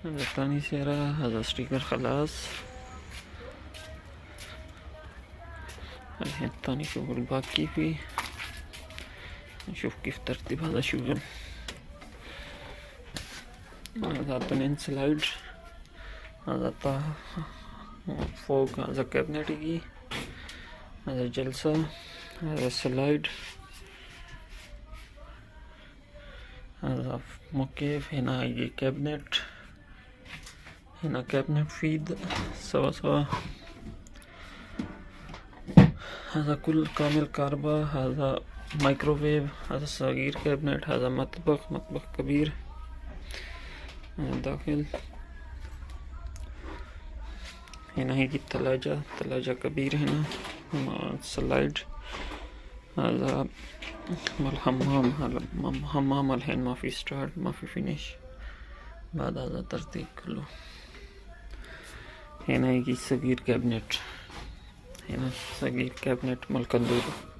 هذا ثاني سيارة، هذا ستيكر خلاص. الحين الثاني شوف الباقي فيه، نشوف كيف ترتيب هذا الشغل. هذا بنين سلايد، هذا فوق، هذا كابنت يجي، هذا جلسة، هذا سلايد، هذا مكيف. هنا يجي كابنت، هنا كابنت فيد سوا سوا. هذا كل كامل كهرباء. هذا مايكروويف، هذا صغير كابنت، هذا مطبخ كبير داخل. هنا هيجي ثلاجة كبير هنا مع سلايد. هذا الحمام، حمام الحين ما في ستارت، ما في فينيش، بعد هذا ترتيب كله. هنا يجي صغير كابنت، هنا صغير كابنت مال كندور.